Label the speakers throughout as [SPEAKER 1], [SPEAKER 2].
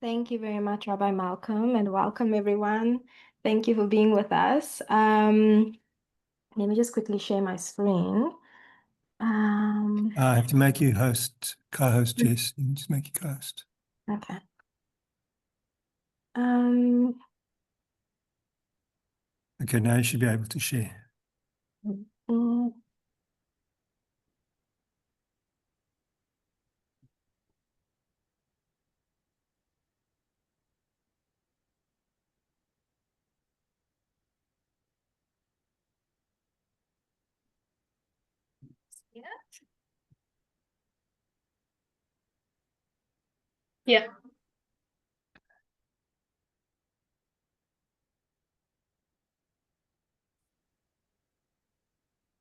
[SPEAKER 1] Thank you very much, Rabbi Malcolm, and welcome everyone. Thank you for being with us. Let me just quickly share my screen. Um,
[SPEAKER 2] I have to make you co-host, Jess. You just make you co-host.
[SPEAKER 1] okay. Um,
[SPEAKER 2] Okay, now you should be able to share.
[SPEAKER 1] mm, yeah. Yeah.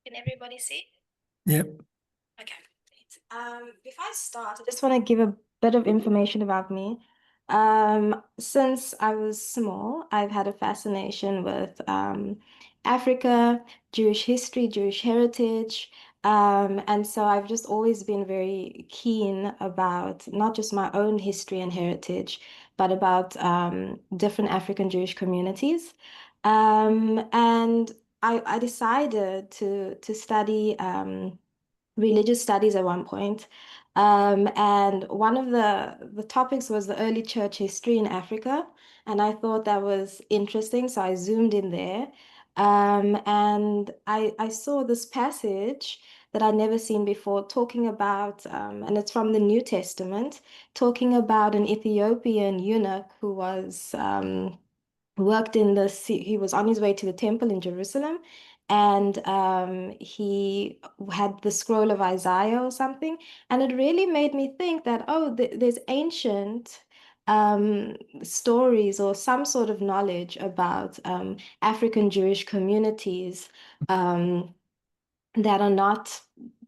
[SPEAKER 1] Can everybody see?
[SPEAKER 2] Yep.
[SPEAKER 1] Okay. Before I start, I just want to give a bit of information about me. Since I was small, I've had a fascination with Africa, Jewish history, Jewish heritage. And so I've just always been very keen about not just my own history and heritage, but about different African Jewish communities. And I decided to study religious studies at one point. And one of the topics was the early church history in Africa. And I thought that was interesting. So I zoomed in there. And I saw this passage that I'd never seen before talking about, and it's from the New Testament, talking about an Ethiopian eunuch who was worked in he was on his way to the temple in Jerusalem, and he had the scroll of Isaiah or something, and it really made me think that, oh, there's ancient stories or some sort of knowledge about African Jewish communities um, that are not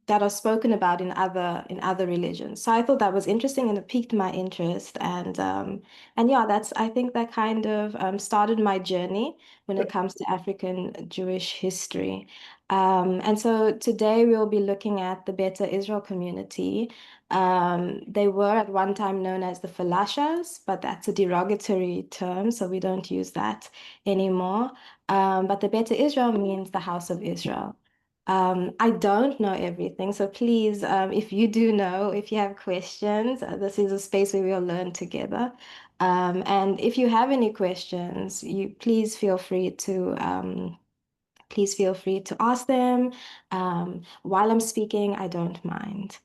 [SPEAKER 1] that are spoken about in other religions. So I thought that was interesting and it piqued my interest. And yeah, that's I think that kind of started my journey when it comes to African Jewish history. And so today we'll be looking at the Beta Israel community. They were at one time known as the Falashas, but that's a derogatory term, so we don't use that anymore. But the Beta Israel means the house of Israel. I don't know everything, so please, if you do know, if you have questions, this is a space where we'll learn together. And if you have any questions, you please feel free to ask them. While I'm speaking, I don't mind.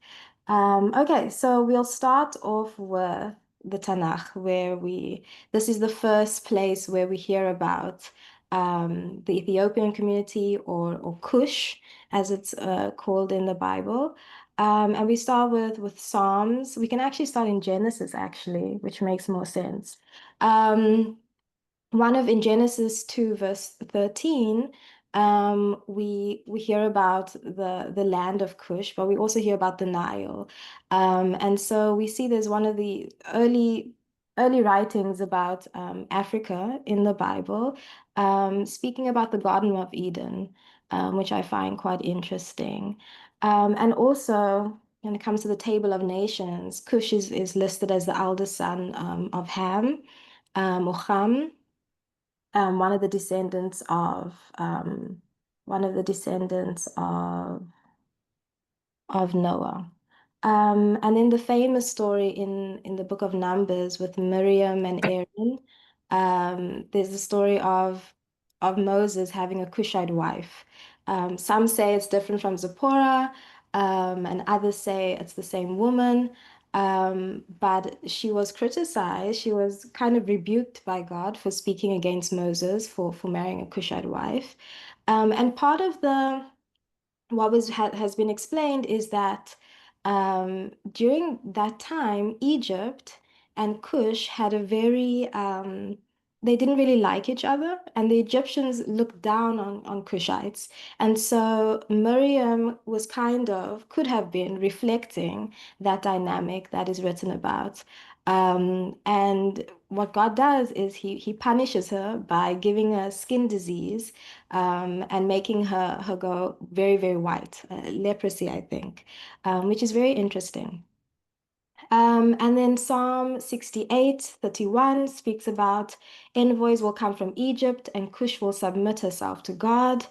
[SPEAKER 1] Okay, so we'll start off with the Tanakh, this is the first place where we hear about the Ethiopian community or Cush, as it's called in the Bible. And we start with Psalms. We can actually start in Genesis, actually, which makes more sense. Um, one of in Genesis 2, verse 13, we hear about the land of Cush, but we also hear about the Nile. And so we see there's one of the early writings about Africa in the Bible, speaking about the Garden of Eden, which I find quite interesting. And also, when it comes to the Table of Nations, Cush is listed as the eldest son of Ham, or Ham, one of the descendants of one of the descendants of Noah. And then the famous story in the book of Numbers with Miriam and Aaron, there's the story of Moses having a Cushite wife. Some say it's different from Zipporah, and others say it's the same woman. But she was criticized. She was kind of rebuked by God for speaking against Moses for marrying a Cushite wife. And part of the what has been explained is that during that time, Egypt and Cush had a very they didn't really like each other, and the Egyptians looked down on Cushites. And so Miriam was could have been reflecting that dynamic that is written about. And what God does is he punishes her by giving her skin disease, and making her go very, very white, leprosy, I think, which is very interesting. And then Psalm 68:31 speaks about envoys will come from Egypt and Cush will submit herself to God.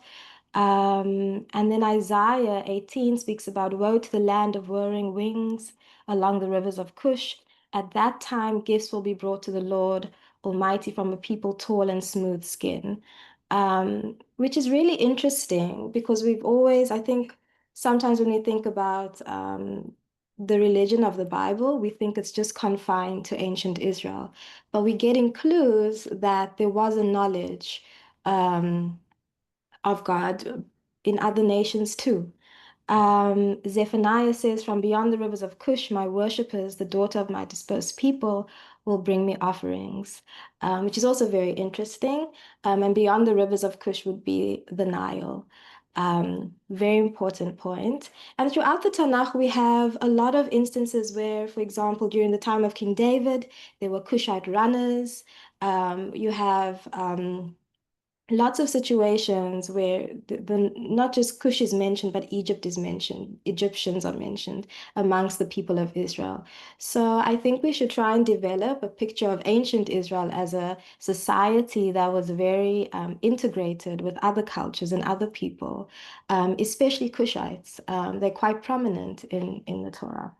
[SPEAKER 1] And then Isaiah 18 speaks about woe to the land of whirring wings along the rivers of Cush. At that time, gifts will be brought to the Lord Almighty from a people tall and smooth skin. Which is really interesting because we've always, I think, sometimes when we think about the religion of the Bible, we think it's just confined to ancient Israel. But we're getting clues that there was a knowledge of God in other nations too. Zephaniah says, from beyond the rivers of Cush, my worshippers, the daughter of my dispersed people, will bring me offerings, which is also very interesting. And beyond the rivers of Cush would be the Nile. Very important point. And throughout the Tanakh, we have a lot of instances where, for example, during the time of King David, there were Cushite runners. You have lots of situations where not just Cush is mentioned, but Egypt is mentioned. Egyptians are mentioned amongst the people of Israel. So I think we should try and develop a picture of ancient Israel as a society that was very integrated with other cultures and other people, especially Cushites. They're quite prominent in the Torah.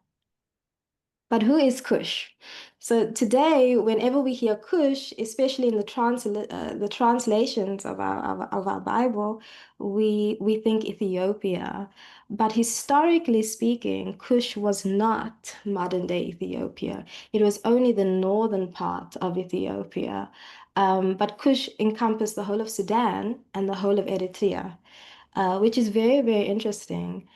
[SPEAKER 1] But who is Cush? So today, whenever we hear Cush, especially in the translations of our Bible, we think Ethiopia. But historically speaking, Cush was not modern day Ethiopia. It was only the northern part of Ethiopia. But Cush encompassed the whole of Sudan and the whole of Eritrea, which is very, very interesting.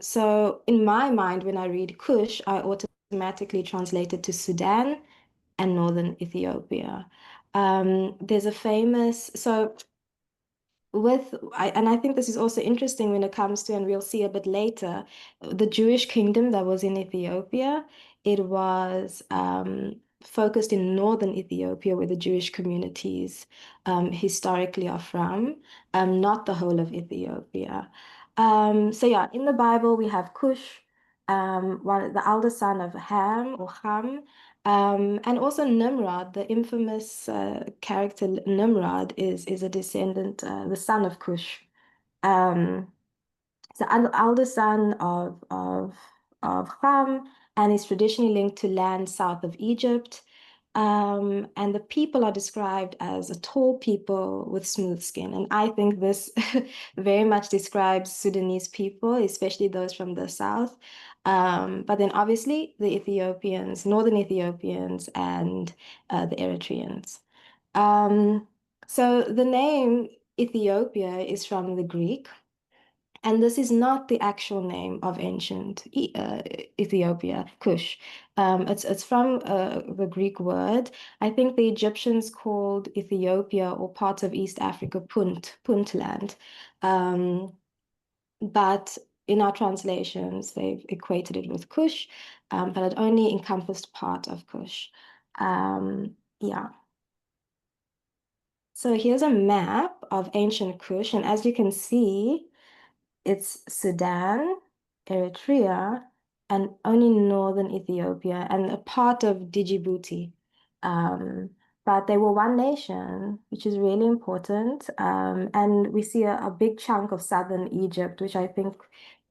[SPEAKER 1] So in my mind, when I read Cush, I automatically translate it to Sudan and northern Ethiopia. There's a famous, so and I think this is also interesting when it comes to, and we'll see a bit later, the Jewish kingdom that was in Ethiopia. It was focused in northern Ethiopia, where the Jewish communities historically are from, not the whole of Ethiopia. So yeah, in the Bible we have Cush, the elder son of Ham or Ham. And also Nimrod, the infamous character Nimrod, is a descendant, the son of Cush. Um, the elder son of Ham, and is traditionally linked to land south of Egypt. And the people are described as a tall people with smooth skin. And I think this very much describes Sudanese people, especially those from the south. But then obviously the Ethiopians, northern Ethiopians, and the Eritreans. Um, so the name Ethiopia is from the Greek. And this is not the actual name of ancient Ethiopia, Kush. It's from the Greek word. I think the Egyptians called Ethiopia or parts of East Africa Puntland. Um, but in our translations, they've equated it with Kush, but it only encompassed part of Kush. Yeah. So here's a map of ancient Kush, and as you can see, it's Sudan, Eritrea, and only northern Ethiopia and a part of Djibouti. Um, but they were one nation, which is really important. And we see a big chunk of southern Egypt, which I think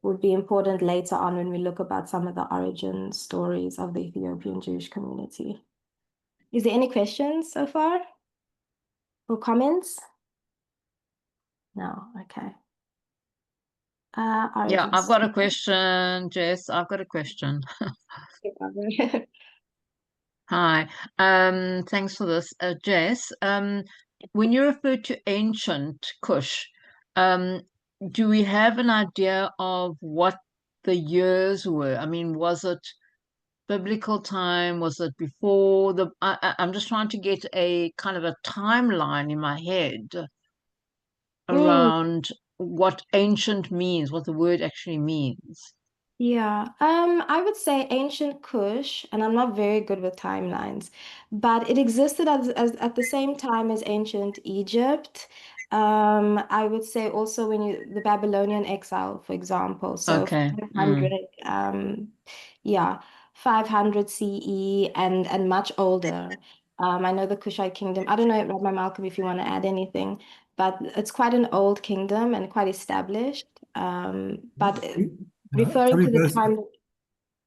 [SPEAKER 1] would be important later on when we look about some of the origin stories of the Ethiopian Jewish community. Is there any questions so far or comments? No, okay.
[SPEAKER 3] Yeah, I've
[SPEAKER 1] Origins.
[SPEAKER 3] got a question, Jess. I've got a question. Hi. Thanks for this. Jess, when you refer to ancient Kush, um, do we have an idea of what the years were? I mean, was it biblical time? Was it before the? I'm just trying to get a kind of a timeline in my head
[SPEAKER 1] Mm.
[SPEAKER 3] around what ancient means, what the word actually means.
[SPEAKER 1] Yeah, I would say ancient Kush, and I'm not very good with timelines, but it existed as at the same time as ancient Egypt. I would say also when the Babylonian exile, for example, so
[SPEAKER 3] Okay.
[SPEAKER 1] 500, yeah, 500 CE and much older. I know the Kushite kingdom. I don't know, Rabbi Malcolm, if you want to add anything, but it's quite an old kingdom and quite established. But referring
[SPEAKER 2] Probably
[SPEAKER 1] to the
[SPEAKER 2] goes,
[SPEAKER 1] time.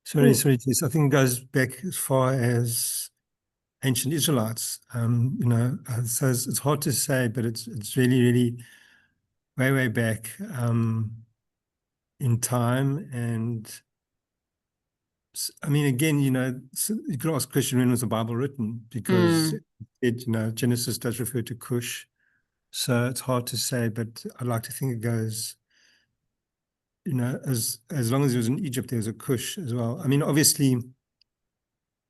[SPEAKER 2] sorry, Jess, I think it goes back as far as ancient Israelites. So it's hard to say, but it's really, really way back in time. And I mean, again, you could ask the question, when was the Bible written? Because Genesis does refer to Cush. So it's hard to say, but I'd like to think it goes, as long as it was in Egypt, there was a Cush as well. I mean, obviously,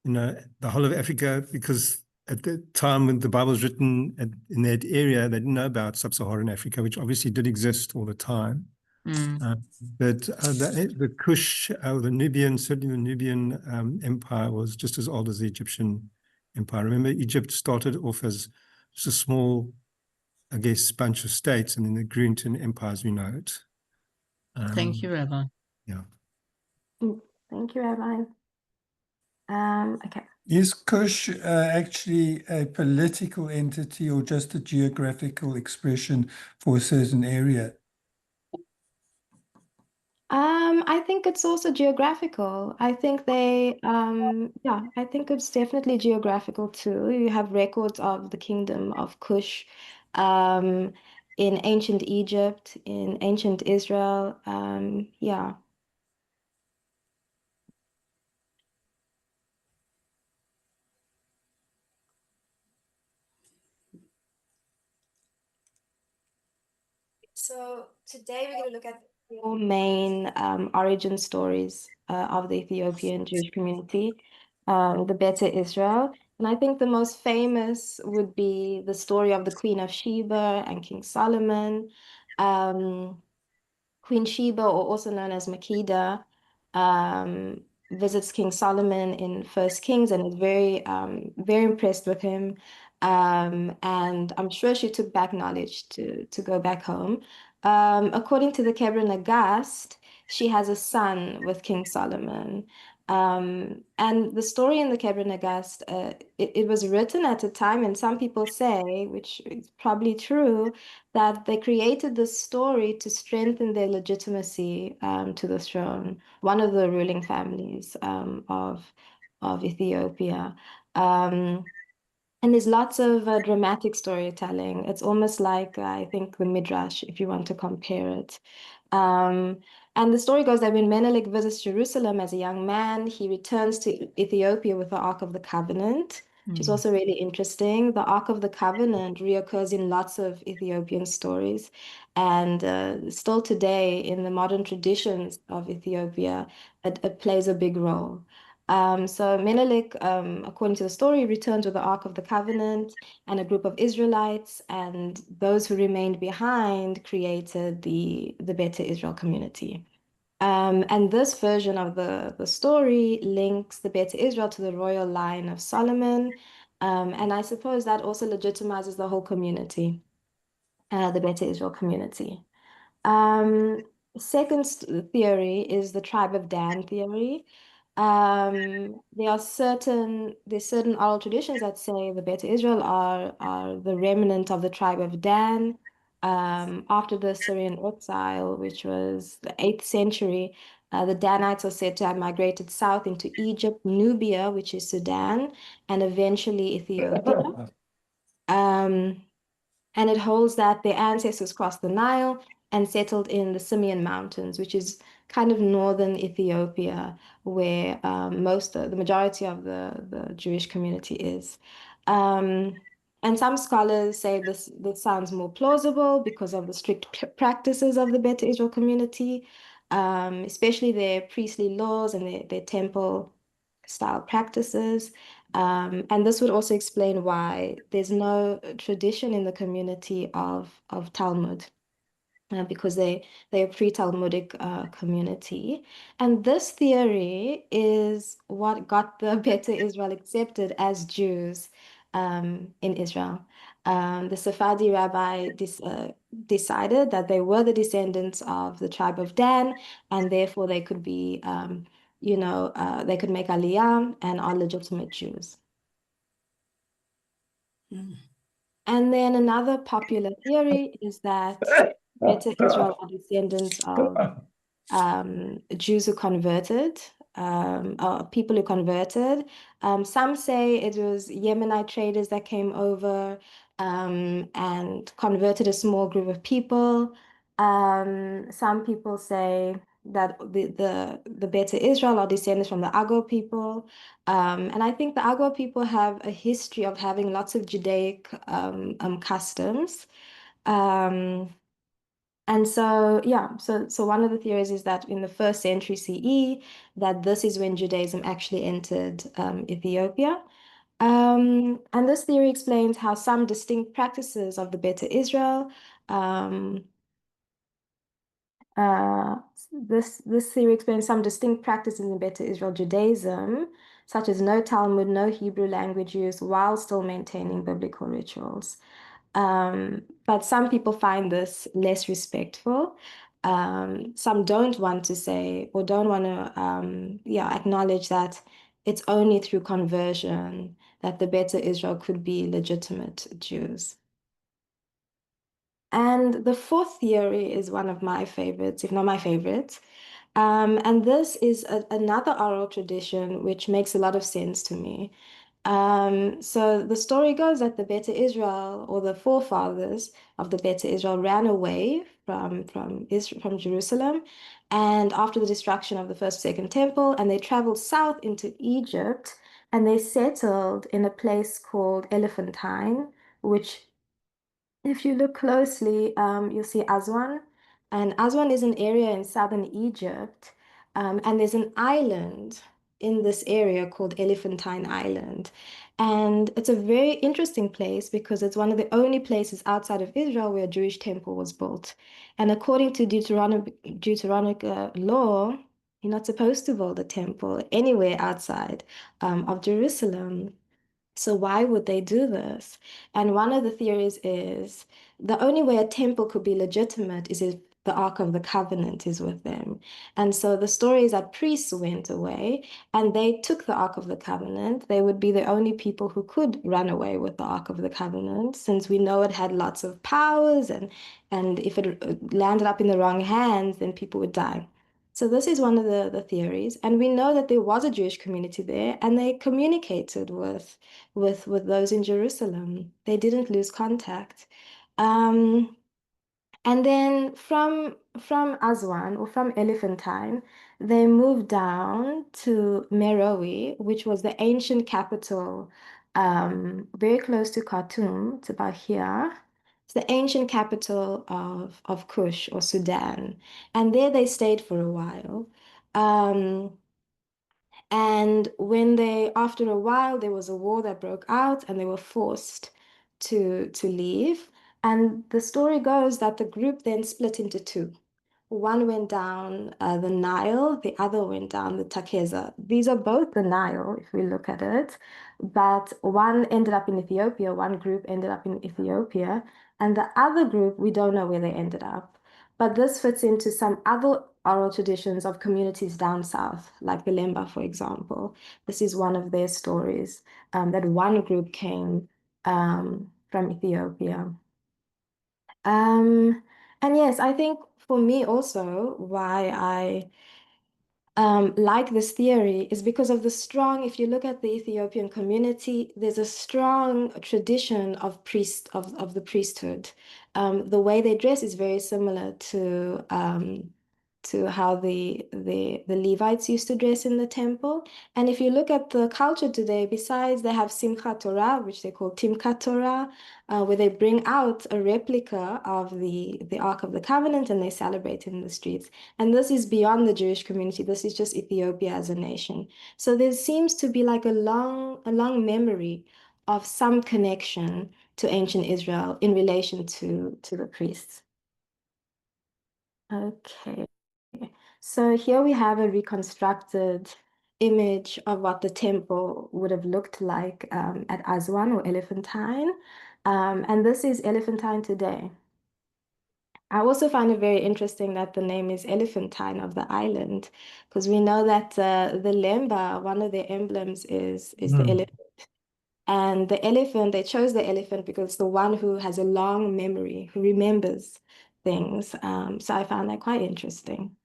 [SPEAKER 2] the whole of Africa, because at the time when the Bible was written in that area, they didn't know about sub-Saharan Africa, which obviously did exist all the time. But the Kush, the Nubian, certainly the Nubian empire was just as old as the Egyptian empire. Remember, Egypt started off as just a small, I guess, bunch of states, and then they grew into an empire as we know it.
[SPEAKER 3] Thank you, Rabbi.
[SPEAKER 2] Yeah.
[SPEAKER 1] Thank you, Rabbi. Okay.
[SPEAKER 4] Is Kush actually a political entity or just a geographical expression for a certain area?
[SPEAKER 1] I think it's also geographical. I think yeah, I think it's definitely geographical too. You have records of the kingdom of Kush, um, in ancient Egypt, in ancient Israel. Yeah. So today we're going to look at the four main origin stories of the Ethiopian Jewish community, the Beta Israel. And I think the most famous would be the story of the Queen of Sheba and King Solomon. Um, Queen Sheba, or also known as Makeda, visits King Solomon in First Kings and is very impressed with him. And I'm sure she took back knowledge to go back home. According to the Kebra Nagast, she has a son with King Solomon. And the story in the Kebra Nagast, it was written at a time, and some people say, which is probably true, that they created this story to strengthen their legitimacy to the throne, one of the ruling families of Ethiopia. Um, and there's lots of dramatic storytelling. It's almost like, I think, the Midrash, if you want to compare it. Um, and the story goes that when Menelik visits Jerusalem as a young man, he returns to Ethiopia with the Ark of the Covenant, which is also really interesting. The Ark of the Covenant reoccurs in lots of Ethiopian stories. And still today, in the modern traditions of Ethiopia, it plays a big role. So Menelik, according to the story, returns with the Ark of the Covenant and a group of Israelites, and those who remained behind created the Beta Israel community. And this version of the story links the Beta Israel to the royal line of Solomon. And I suppose that also legitimizes the whole community, the Beta Israel community. Um, Second theory is the tribe of Dan theory. There's certain oral traditions that say the Beta Israel are the remnant of the tribe of Dan. After the Syrian exile, which was the 8th century, the Danites are said to have migrated south into Egypt, Nubia, which is Sudan, and eventually Ethiopia. Um, and it holds that their ancestors crossed the Nile and settled in the Simeon Mountains, which is kind of northern Ethiopia, where the majority of the Jewish community is. Um, and some scholars say this sounds more plausible because of the strict practices of the Beta Israel community, especially their priestly laws and their temple style practices. And this would also explain why there's no tradition in the community of Talmud, because they're a pre-Talmudic community. And this theory is what got the Beta Israel accepted as Jews in Israel. The Sephardi rabbi decided that they were the descendants of the tribe of Dan, and therefore they could be they could make Aliyah and are legitimate Jews. And then another popular theory is that Beta Israel are descendants of Jews who converted, or people who converted. Some say it was Yemenite traders that came over and converted a small group of people. Some people say that the Beta Israel are descendants from the Agor people. And I think the Agor people have a history of having lots of Judaic customs. And so, yeah, so one of the theories is that in the first century CE, that this is when Judaism actually entered Ethiopia. And this theory explains how some distinct practices of the Beta Israel, um, this theory explains some distinct practices in Beta Israel Judaism, such as no Talmud, no Hebrew language use, while still maintaining biblical rituals. But some people find this less respectful. Some don't want to say or don't want to acknowledge that it's only through conversion that the Beta Israel could be legitimate Jews. And the fourth theory is one of my favorites, if not my favorite. And this is another oral tradition which makes a lot of sense to me. So the story goes that the Beta Israel, or the forefathers of the Beta Israel, ran away from Jerusalem, and after the destruction of the first, second temple, and they traveled south into Egypt, and they settled in a place called Elephantine, which, if you look closely, you'll see Aswan, and Aswan is an area in southern Egypt, and there's an island in this area called Elephantine Island. And it's a very interesting place because it's one of the only places outside of Israel where a Jewish temple was built. And according to Deuteronomic law, you're not supposed to build a temple anywhere outside of Jerusalem. So why would they do this? And one of the theories is the only way a temple could be legitimate is if the Ark of the Covenant is with them. And so the story is that priests went away and they took the Ark of the Covenant. They would be the only people who could run away with the Ark of the Covenant, since we know it had lots of powers, and if it landed up in the wrong hands, then people would die. So this is one of the theories. And we know that there was a Jewish community there and they communicated with those in Jerusalem. They didn't lose contact. Um, and then from Aswan, or from Elephantine, they moved down to Meroe, which was the ancient capital, very close to Khartoum. It's about here. It's the ancient capital of Kush, or Sudan. And there they stayed for a while. And after a while, there was a war that broke out and they were forced to leave. And the story goes that the group then split into two. One went down the Nile, the other went down the Takeza. These are both the Nile, if we look at it, but one ended up in Ethiopia, one group ended up in Ethiopia, and the other group, we don't know where they ended up. But this fits into some other oral traditions of communities down south, like the Lemba, for example. This is one of their stories, that one group came from Ethiopia. And yes, I think for me also, why I like this theory is because of the strong, if you look at the Ethiopian community, there's a strong tradition of the priesthood. The way they dress is very similar to how the Levites used to dress in the temple. And if you look at the culture today, besides they have Simchat Torah, which they call Timkat Torah, where they bring out a replica of the Ark of the Covenant and they celebrate in the streets. And this is beyond the Jewish community. This is just Ethiopia as a nation. So there seems to be like a long memory of some connection to ancient Israel in relation to the priests. Okay. So here we have a reconstructed image of what the temple would have looked like at Aswan, or Elephantine. And this is Elephantine today. I also find it very interesting that the name is Elephantine of the island, because we know that the Lemba, one of their emblems is the elephant. And the elephant, they chose the elephant because it's the one who has a long memory, who remembers things. So I found that quite interesting.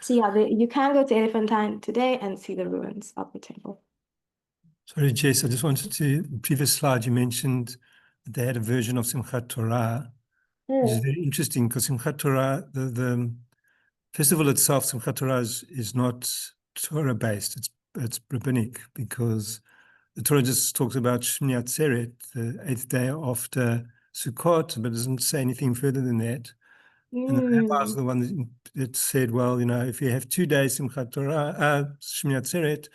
[SPEAKER 1] So yeah, you can go to Elephantine today and see the ruins of the temple.
[SPEAKER 2] Sorry, Jess, I just wanted to, the previous slide you mentioned that they had a version of Simchat Torah, which is very interesting because Simchat Torah, the festival itself, Simchat Torah, is not Torah based, it's rabbinic, because the Torah just talks about Shmini Atzeret, the 8th day after Sukkot, but doesn't say anything further than that. And the rabbis are the one that said, well, if you have 2 days Simchat Torah, Shmini Atzeret,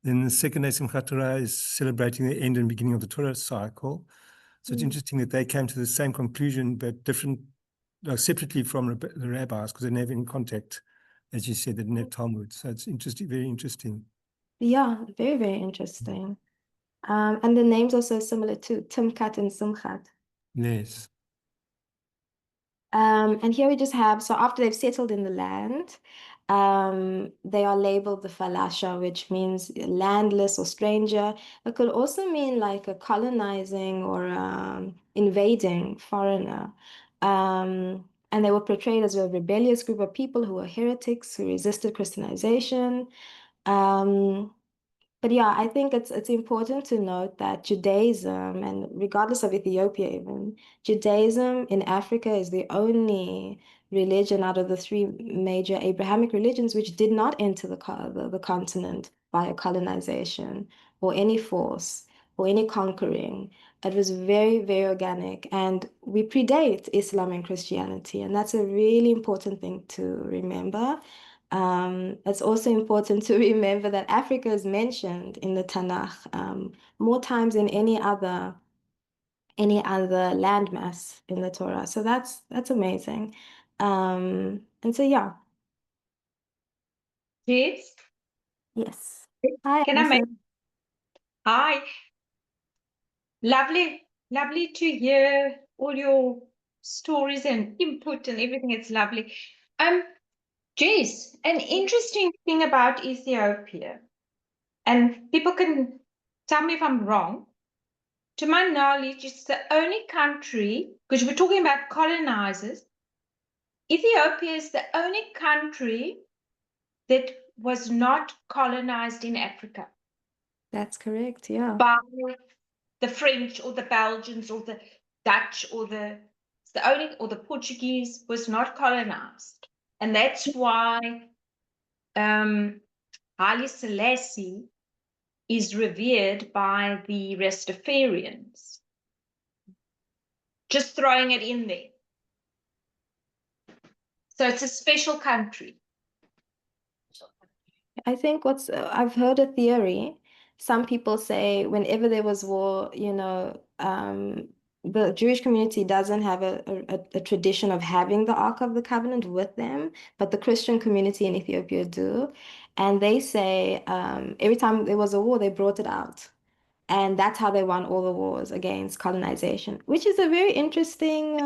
[SPEAKER 2] then the second day Simchat Torah is celebrating the end and beginning of the Torah cycle. So it's interesting that they came to the same conclusion, but different, separately from the rabbis, because they didn't have any contact, as you said, they didn't have Talmud. So it's interesting, very interesting.
[SPEAKER 1] Yeah, very, very interesting. And the names are so similar too, Timkat and Simchat.
[SPEAKER 2] Yes.
[SPEAKER 1] And here we just have, so after they've settled in the land, they are labeled the falasha, which means landless or stranger. It could also mean like a colonizing or invading foreigner. And they were portrayed as a rebellious group of people who were heretics, who resisted Christianization. Um, but yeah, I think it's important to note that Judaism, and regardless of Ethiopia even, Judaism in Africa is the only religion out of the three major Abrahamic religions which did not enter the continent via colonization or any force or any conquering. It was very, very organic, and we predate Islam and Christianity, and that's a really important thing to remember. It's also important to remember that Africa is mentioned in the Tanakh more times than any other landmass in the Torah. So that's amazing. And so yeah,
[SPEAKER 5] Yes.
[SPEAKER 1] yes. Hi,
[SPEAKER 5] Can I make?
[SPEAKER 1] Alison.
[SPEAKER 5] Hi. Lovely to hear all your stories and input and everything. It's lovely. Jess, an interesting thing about Ethiopia, and people can tell me if I'm wrong. To my knowledge, it's the only country, because we're talking about colonizers, Ethiopia is the only country that was not colonized in Africa
[SPEAKER 1] That's correct. Yeah.
[SPEAKER 5] by the French or the Belgians or the Dutch or the Portuguese was not colonized. And that's why Haile Selassie is revered by the Rastafarians. Just throwing it in there. So it's a special country.
[SPEAKER 1] I think I've heard a theory. Some people say whenever there was war, the Jewish community doesn't have a tradition of having the Ark of the Covenant with them, but the Christian community in Ethiopia do. And they say every time there was a war, they brought it out. And that's how they won all the wars against colonization, which is a very interesting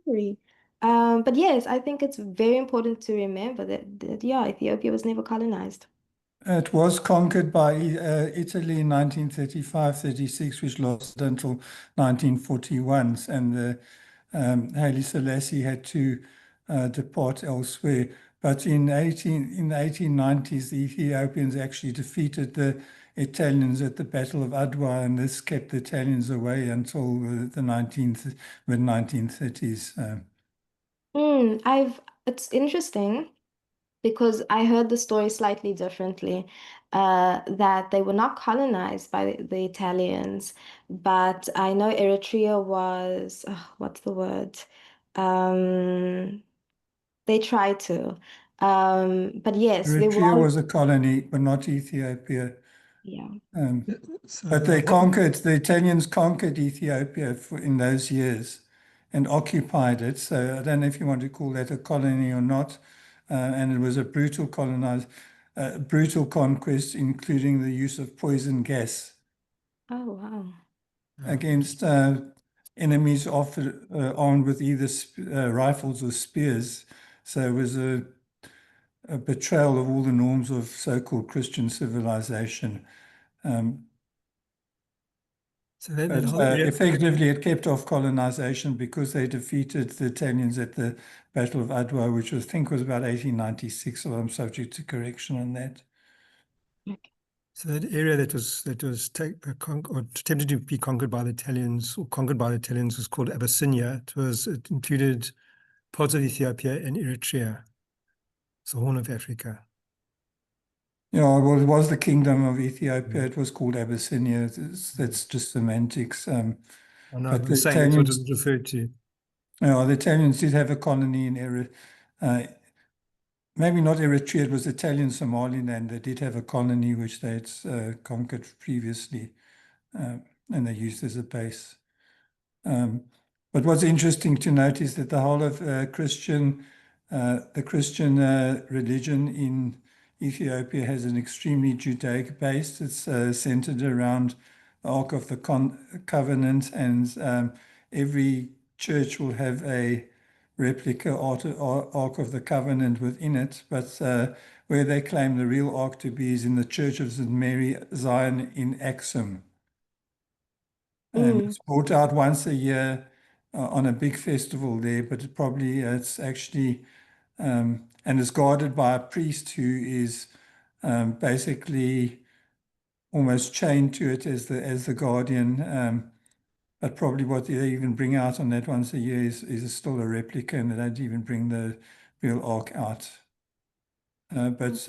[SPEAKER 1] theory. But yes, I think it's very important to remember that yeah, Ethiopia was never colonized.
[SPEAKER 4] It was conquered by Italy in 1935-36, which lasted until 1941, and Haile Selassie had to depart elsewhere. But in the 1890s, the Ethiopians actually defeated the Italians at the Battle of Adwa, and this kept the Italians away until the mid-1930s.
[SPEAKER 1] It's interesting because I heard the story slightly differently, that they were not colonized by the Italians, but I know Eritrea was, what's the word? They tried to. But yes, there
[SPEAKER 4] Eritrea
[SPEAKER 1] was,
[SPEAKER 4] was a colony, but not Ethiopia.
[SPEAKER 1] yeah.
[SPEAKER 2] So
[SPEAKER 4] But the Italians conquered Ethiopia in those years and occupied it. So I don't know if you want to call that a colony or not. And it was a brutal conquest, including the use of poison gas
[SPEAKER 1] Oh, wow.
[SPEAKER 4] against enemies often armed with either rifles or spears. So it was a betrayal of all the norms of so-called Christian civilization.
[SPEAKER 2] So that
[SPEAKER 4] But
[SPEAKER 2] whole area,
[SPEAKER 4] effectively, it kept off colonization because they defeated the Italians at the Battle of Adwa, which I think was about 1896, so I'm subject to correction on that.
[SPEAKER 2] so that area that was or attempted to be conquered by the Italians or conquered by the Italians was called Abyssinia. It included parts of Ethiopia and Eritrea. It's the Horn of Africa.
[SPEAKER 4] Yeah, well, it was the Kingdom of Ethiopia. It was called Abyssinia. That's just semantics.
[SPEAKER 2] I know,
[SPEAKER 4] But
[SPEAKER 2] I'm
[SPEAKER 4] the
[SPEAKER 2] saying that's what
[SPEAKER 4] Italians,
[SPEAKER 2] it was referred to.
[SPEAKER 4] the Italians did have a colony in Eritrea. Maybe not Eritrea, it was Italian Somaliland. They did have a colony which they had conquered previously, and they used as a base. But what's interesting to note is that the whole of the Christian religion in Ethiopia has an extremely Judaic base. It's centered around the Ark of the Covenant, and every church will have a replica Ark of the Covenant within it. But where they claim the real Ark to be is in the Church of St. Mary Zion in Axum. And it's brought out once a year on a big festival there, but it's actually, and it's guarded by a priest who is basically almost chained to it as the guardian. But probably what they even bring out on that once a year is still a replica, and they don't even bring the real Ark out. But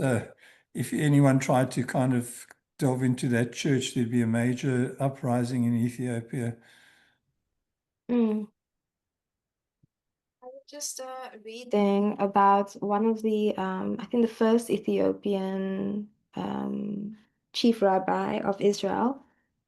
[SPEAKER 4] if anyone tried to kind of delve into that church, there'd be a major uprising in Ethiopia.
[SPEAKER 1] I was just reading about one of the, I think the first Ethiopian chief rabbi of Israel.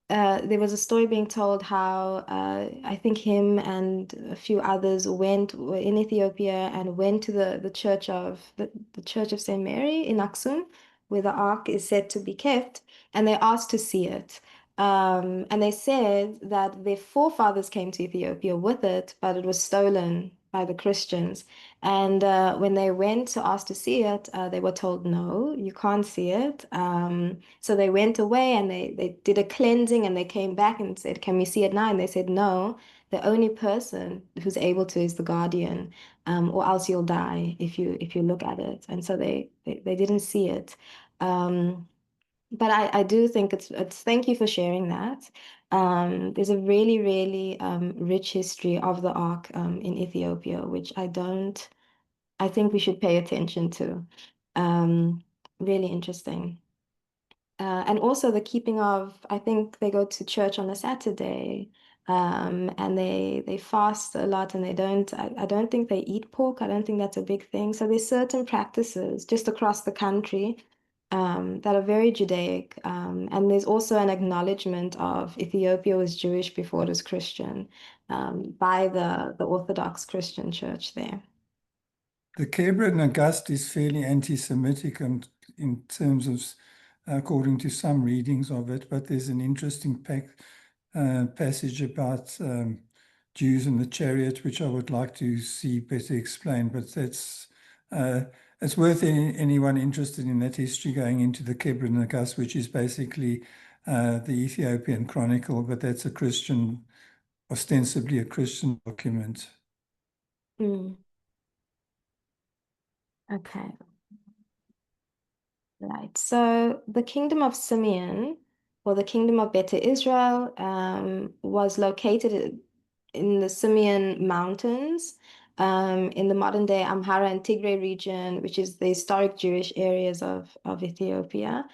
[SPEAKER 1] There was a story being told how I think him and a few others were in Ethiopia and went to the church of the Church of St. Mary in Aksum, where the Ark is said to be kept, and they asked to see it. And they said that their forefathers came to Ethiopia with it, but it was stolen by the Christians. And when they went to ask to see it, they were told, no, you can't see it. So they went away and they did a cleansing and they came back and said, can we see it now? And they said, no, the only person who's able to is the guardian, or else you'll die if you look at it. And so they didn't see it. But I do think it's thank you for sharing that. There's a really, really rich history of the Ark in Ethiopia, which I think we should pay attention to. Really interesting. And also the keeping of, I think they go to church on a Saturday, and they fast a lot, and I don't think they eat pork. I don't think that's a big thing. So there's certain practices just across the country that are very Judaic. And there's also an acknowledgement of Ethiopia was Jewish before it was Christian, by the Orthodox Christian church there.
[SPEAKER 4] The Kebra Nagast is fairly anti-Semitic in terms of, according to some readings of it, but there's an interesting passage about Jews in the chariot, which I would like to see better explained, but it's worth anyone interested in that history going into the Kebra Nagast, which is basically the Ethiopian Chronicle, but that's ostensibly a Christian document.
[SPEAKER 1] Okay. Right. So the kingdom of Simeon, or the kingdom of Beta Israel, was located in the Simeon Mountains, in the modern day Amhara and Tigray region, which is the historic Jewish areas of Ethiopia.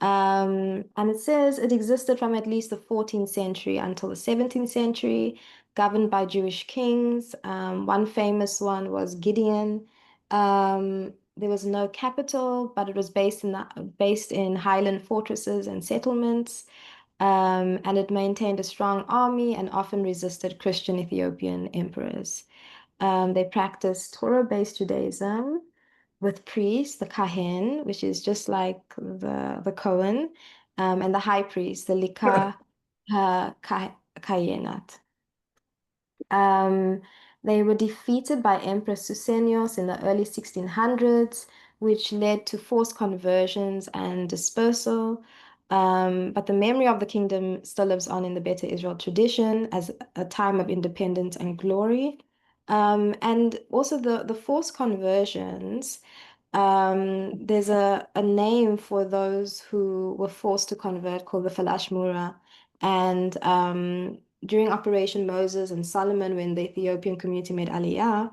[SPEAKER 1] And it says it existed from at least the 14th century until the 17th century, governed by Jewish kings. One famous one was Gideon. There was no capital, but it was based in highland fortresses and settlements. And it maintained a strong army and often resisted Christian Ethiopian emperors. They practiced Torah-based Judaism with priests, the Kahen, which is just like the Cohen, and the high priest, the Lika Kayenat. Um, they were defeated by Emperor Susenyos in the early 1600s, which led to forced conversions and dispersal. But the memory of the kingdom still lives on in the Beta Israel tradition as a time of independence and glory. And also the forced conversions, there's a name for those who were forced to convert called the Falashmura. And during Operation Moses and Solomon, when the Ethiopian community made Aliyah,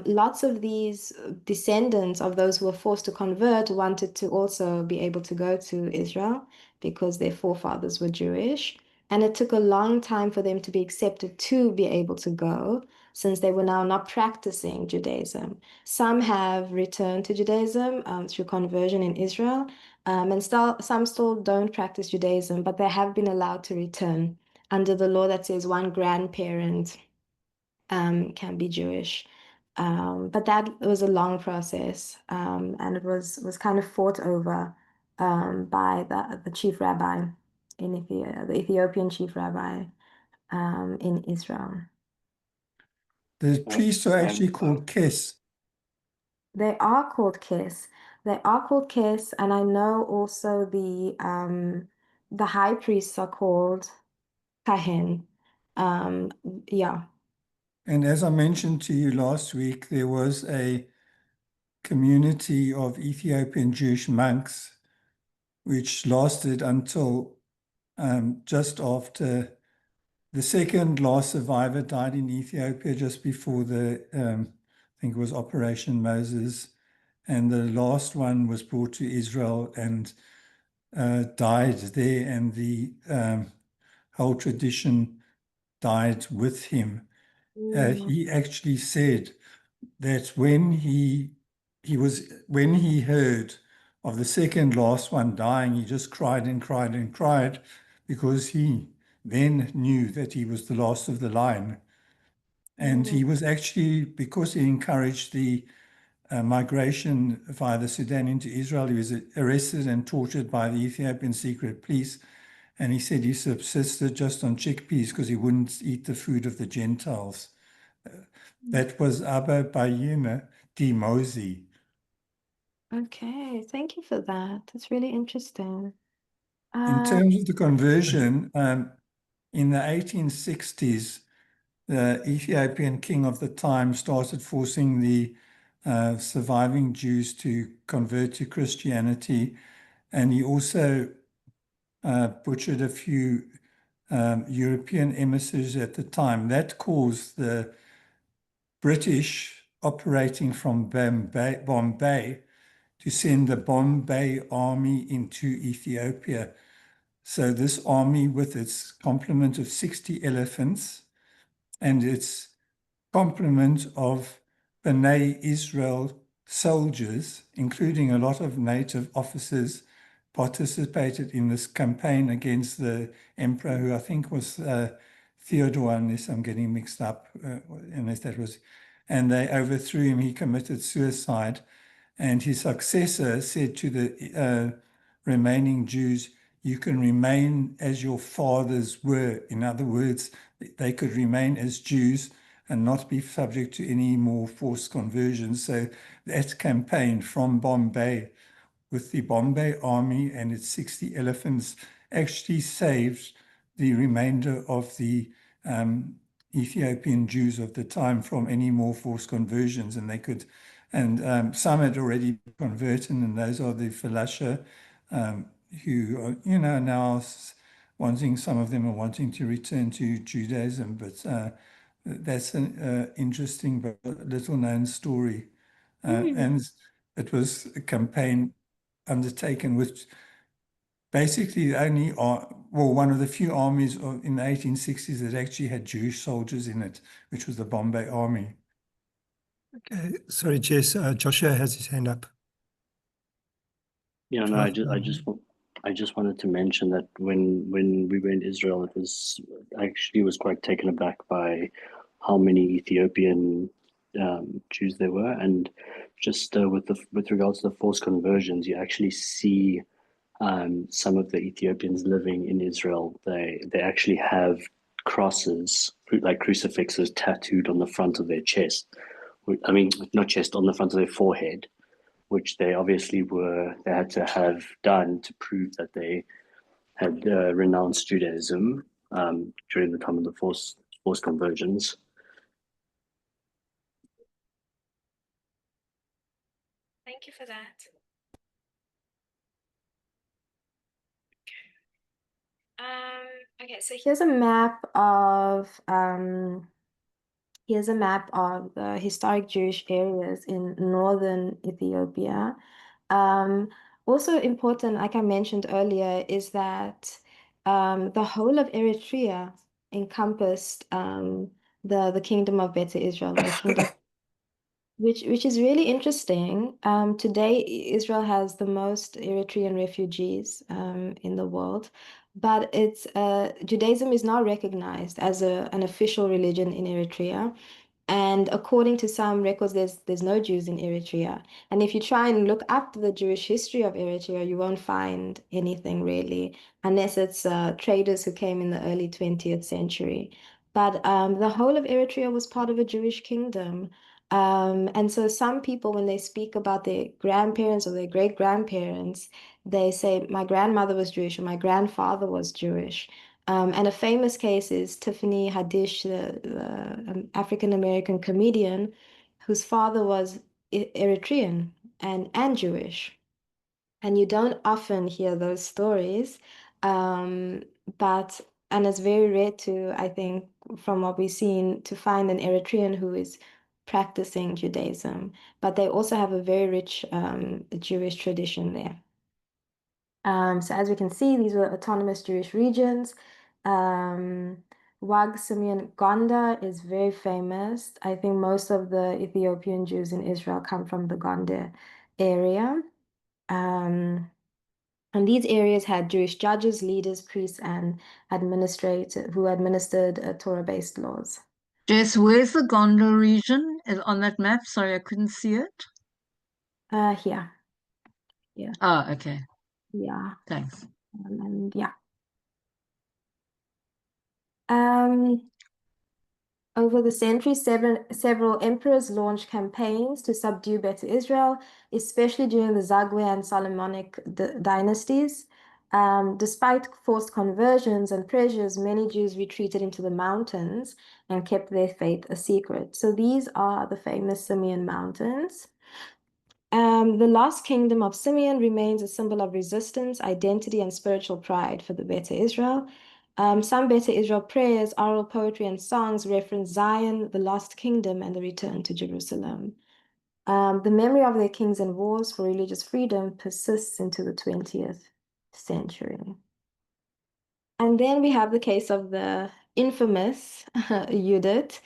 [SPEAKER 1] lots of these descendants of those who were forced to convert wanted to also be able to go to Israel because their forefathers were Jewish. And it took a long time for them to be accepted to be able to go, since they were now not practicing Judaism. Some have returned to Judaism through conversion in Israel, and some still don't practice Judaism, but they have been allowed to return under the law that says one grandparent can be Jewish. But that was a long process, and it was kind of fought over by the chief rabbi in Ethiopia, the Ethiopian chief rabbi in Israel.
[SPEAKER 4] The priests are actually called kes.
[SPEAKER 1] They are called Kes. They are called Kes, and I know also the high priests are called Kahin. Um, yeah.
[SPEAKER 4] And as I mentioned to you last week, there was a community of Ethiopian Jewish monks which lasted until just after the second last survivor died in Ethiopia just before I think it was Operation Moses. And the last one was brought to Israel and died there, and the whole tradition died with him. He actually said that when he heard of the second last one dying, he just cried and cried and cried, because he then knew that he was the last of the line. And he was actually, because he encouraged the migration via the Sudan into Israel, he was arrested and tortured by the Ethiopian secret police. And he said he subsisted just on chickpeas because he wouldn't eat the food of the Gentiles. That was Abba Bayina Di Mosi.
[SPEAKER 1] Okay, thank you for that. That's really interesting.
[SPEAKER 4] In terms of the conversion, in the 1860s, the Ethiopian king of the time started forcing the surviving Jews to convert to Christianity. And he also butchered a few European emissaries at the time. That caused the British, operating from Bombay, to send the Bombay army into Ethiopia. So this army, with its complement of 60 elephants and its complement of B'nai Israel soldiers, including a lot of native officers, participated in this campaign against the emperor, who I think was Theodore, unless I'm getting mixed up, unless that was, and they overthrew him. He committed suicide, and his successor said to the remaining Jews, "You can remain as your fathers were." In other words, they could remain as Jews and not be subject to any more forced conversions. So that campaign from Bombay, with the Bombay army and its 60 elephants, actually saved the remainder of the Ethiopian Jews of the time from any more forced conversions. And they could, and some had already converted, and those are the Falasha, who are, now wanting, some of them are wanting to return to Judaism. But that's an interesting but little known story. And it was a campaign undertaken with basically only, one of the few armies in the 1860s that actually had Jewish soldiers in it, which was the Bombay Army.
[SPEAKER 2] Okay, sorry, Jess. Joshua has his hand up.
[SPEAKER 6] Yeah, no, I just wanted to mention that when we were in Israel, I actually was quite taken aback by how many Ethiopian Jews there were, and just with regards to the forced conversions, you actually see some of the Ethiopians living in Israel. They actually have crosses, like crucifixes, tattooed on the front of their chest. I mean, not chest, on the front of their forehead, which they obviously they had to have done to prove that they had renounced Judaism during the time of the forced conversions.
[SPEAKER 1] Thank you for that. Okay, so here's a map of the historic Jewish areas in northern Ethiopia. Also important, like I mentioned earlier, is that the whole of Eritrea encompassed the kingdom of Beta Israel, the kingdom, which is really interesting. Today, Israel has the most Eritrean refugees in the world, but it's Judaism is now recognized as an official religion in Eritrea. And according to some records, there's no Jews in Eritrea. And if you try and look up the Jewish history of Eritrea, you won't find anything really, unless it's traders who came in the early 20th century. But the whole of Eritrea was part of a Jewish kingdom. And so some people, when they speak about their grandparents or their great-grandparents, they say, my grandmother was Jewish or my grandfather was Jewish. And a famous case is Tiffany Haddish, the African American comedian, whose father was Eritrean and Jewish. And you don't often hear those stories, um, but and it's very rare to, I think, from what we've seen, to find an Eritrean who is practicing Judaism. But they also have a very rich Jewish tradition there. So as we can see, these were autonomous Jewish regions. Wag Simeon Gondar is very famous. I think most of the Ethiopian Jews in Israel come from the Gondar area. And these areas had Jewish judges, leaders, priests, and administrators who administered Torah-based laws.
[SPEAKER 3] Jess, where's the Gondar region on that map? Sorry, I couldn't see it.
[SPEAKER 1] Here. Yeah.
[SPEAKER 3] Oh, okay.
[SPEAKER 1] Yeah.
[SPEAKER 3] Thanks.
[SPEAKER 1] And yeah. Over the centuries, several emperors launched campaigns to subdue Beta Israel, especially during the Zagwe and Solomonic dynasties. Despite forced conversions and pressures, many Jews retreated into the mountains and kept their faith a secret. So these are the famous Simeon Mountains. The lost kingdom of Simeon remains a symbol of resistance, identity, and spiritual pride for the Beta Israel. Some Beta Israel prayers, oral poetry, and songs reference Zion, the lost kingdom, and the return to Jerusalem. The memory of their kings and wars for religious freedom persists into the 20th century. And then we have the case of the infamous Judith.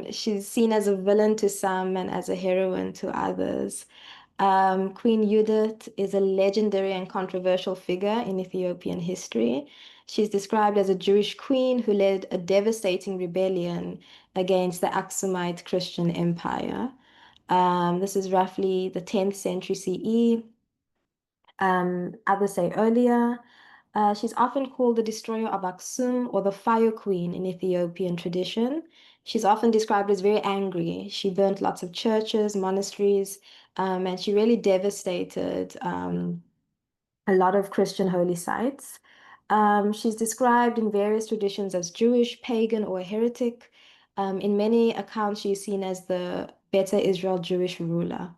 [SPEAKER 1] She's seen as a villain to some and as a heroine to others. Queen Judith is a legendary and controversial figure in Ethiopian history. She's described as a Jewish queen who led a devastating rebellion against the Aksumite Christian Empire. This is roughly the 10th century CE. Others say earlier. She's often called the destroyer of Aksum or the fire queen in Ethiopian tradition. She's often described as very angry. She burnt lots of churches, monasteries, and she really devastated a lot of Christian holy sites. She's described in various traditions as Jewish, pagan, or a heretic. In many accounts, she's seen as the Beta Israel Jewish ruler.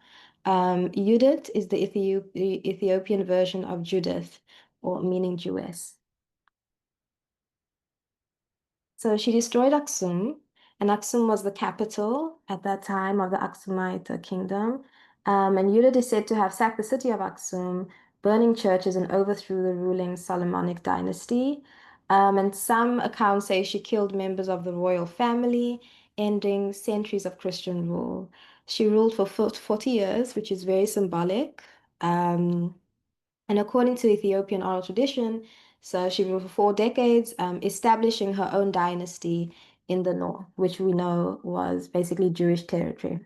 [SPEAKER 1] Judith is the Ethiopian version of Judith, or meaning Jewess. So she destroyed Aksum, and Aksum was the capital at that time of the Aksumite kingdom. And Judith is said to have sacked the city of Aksum, burning churches, and overthrew the ruling Solomonic dynasty. And some accounts say she killed members of the royal family, ending centuries of Christian rule. She ruled for 40 years, which is very symbolic. And according to Ethiopian oral tradition, so she ruled for 4 decades, establishing her own dynasty in the north, which we know was basically Jewish territory.